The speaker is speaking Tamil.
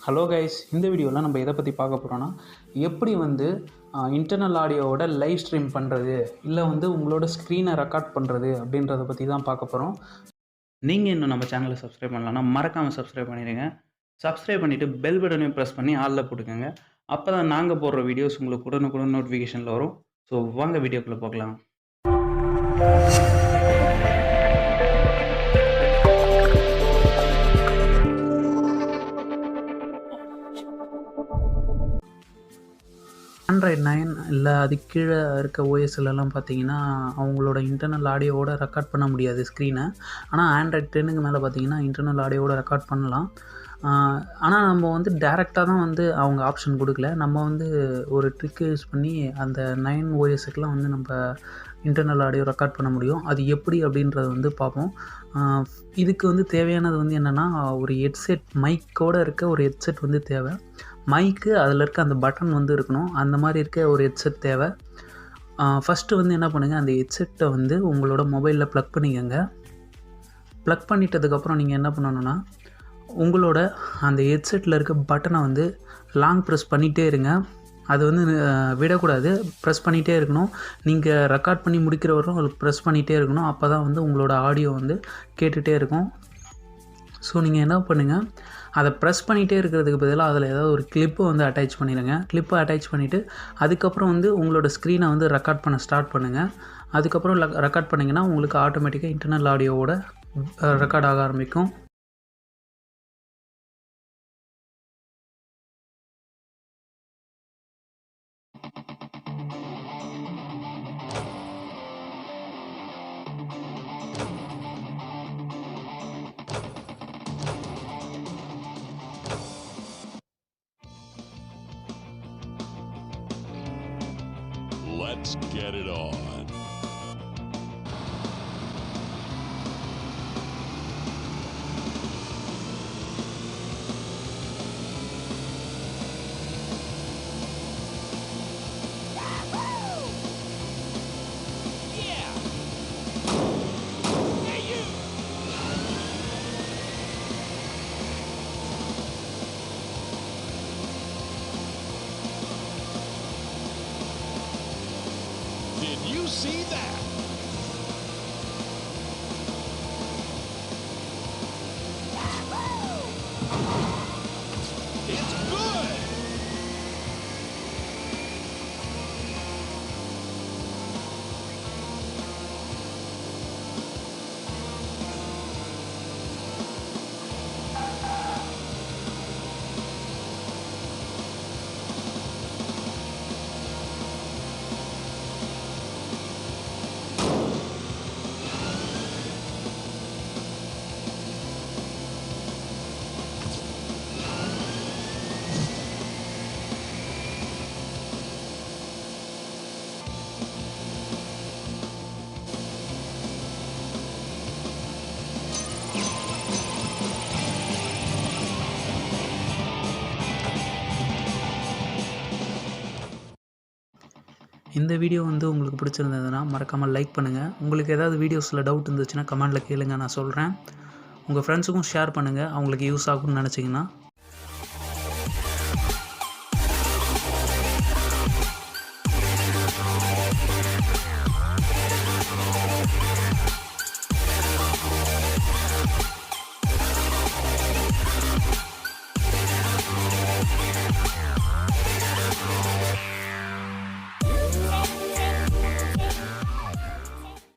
ஹலோ கைஸ், இந்த வீடியோவில் நம்ம எதை பற்றி பார்க்க போகிறோன்னா, எப்படி வந்து இன்டர்னல் ஆடியோவோட லைவ் ஸ்ட்ரீம் பண்ணுறது, இல்லை வந்து உங்களோட ஸ்க்ரீனை ரெக்கார்ட் பண்ணுறது அப்படின்றத பற்றி தான் பார்க்க போகிறோம். நீங்கள் இன்னும் நம்ம சேனலை சப்ஸ்கிரைப் பண்ணலன்னா மறக்காமல் சப்ஸ்கிரைப் பண்ணிடுங்க. சப்ஸ்கிரைப் பண்ணிவிட்டு பெல் பட்டனையும் ப்ரெஸ் பண்ணி ஆளில் போட்டுக்கோங்க. அப்போ தான் நாங்கள் போடுற வீடியோஸ் உங்களுக்கு உடனுக்குடன் நோட்டிஃபிகேஷனில் வரும். ஸோ வாங்க வீடியோக்குள்ளே போகலாம். ஆண்ட்ராய்டு 9 இல்லை அதுக்கு கீழே இருக்க ஓஎஸ்லலாம் பார்த்தீங்கன்னா அவங்களோட இன்டர்னல் ஆடியோவோட ரெக்கார்ட் பண்ண முடியாது ஸ்க்ரீனை. ஆனால் ஆண்ட்ராய்டு 10க்கு மேலே பார்த்தீங்கன்னா இன்டர்னல் ஆடியோவோட ரெக்கார்ட் பண்ணலாம். ஆனால் நம்ம வந்து டேரெக்டாக தான் வந்து அவங்க ஆப்ஷன் கொடுக்கல. நம்ம வந்து ஒரு ட்ரிக் யூஸ் பண்ணி அந்த 9 ஓஎஸ்க்குலாம் வந்து நம்ம இன்டர்னல் ஆடியோ ரெக்கார்ட் பண்ண முடியும். அது எப்படி அப்படின்றத வந்து பார்ப்போம். இதுக்கு வந்து தேவையானது வந்து என்னென்னா, ஒரு ஹெட்செட் மைக்கோடு இருக்க ஒரு ஹெட்செட் வந்து தேவை. மைக்கு அதில் இருக்க அந்த பட்டன் வந்து இருக்கணும். அந்த மாதிரி இருக்க ஒரு ஹெட்செட் தேவை. ஃபஸ்ட்டு வந்து என்ன பண்ணுங்கள், அந்த ஹெட்செட்டை வந்து உங்களோட மொபைலில் ப்ளக் பண்ணிக்கோங்க. ப்ளக் பண்ணிட்டதுக்கப்புறம் நீங்கள் என்ன பண்ணணுன்னா, உங்களோட அந்த ஹெட்செட்டில் இருக்க பட்டனை வந்து லாங் ப்ரெஸ் பண்ணிகிட்டே இருங்க. அது வந்து விடக்கூடாது, ப்ரெஸ் பண்ணிகிட்டே இருக்கணும். நீங்கள் ரெக்கார்ட் பண்ணி முடிக்கிற வரையும் உங்களுக்கு ப்ரெஸ் பண்ணிகிட்டே இருக்கணும். அப்போ தான் வந்து உங்களோட ஆடியோ வந்து கேட்டுகிட்டே இருக்கும். ஸோ நீங்கள் என்ன பண்ணுங்கள், அதை ப்ரெஸ் பண்ணிகிட்டே இருக்கிறதுக்கு பதிலாக அதில் ஏதாவது ஒரு கிளிப்பை வந்து அட்டாச் பண்ணிடுங்க. கிளிப்பை அட்டாச் பண்ணிவிட்டு அதுக்கப்புறம் வந்து உங்களோட ஸ்க்ரீனை வந்து ரெக்கார்ட் பண்ண ஸ்டார்ட் பண்ணுங்கள். அதுக்கப்புறம் ரெக்கார்ட் பண்ணிங்கன்னா உங்களுக்கு ஆட்டோமேட்டிக்காக இன்டர்னல் ஆடியோவோட ரெக்கார்ட் ஆக ஆரம்பிக்கும். Let's get it on. Did you see that? It's good. இந்த வீடியோ வந்து உங்களுக்கு பிடிச்சிருந்ததுன்னா மறக்காமல் லைக் பண்ணுங்கள். உங்களுக்கு ஏதாவது வீடியோஸில் டவுட் இருந்துச்சுன்னா கமெண்டில் கேளுங்க, நான் சொல்கிறேன். உங்கள் ஃப்ரெண்ட்ஸுக்கும் ஷேர் பண்ணுங்கள், அவங்களுக்கு யூஸ் ஆகும்னு நினச்சிங்கன்னா.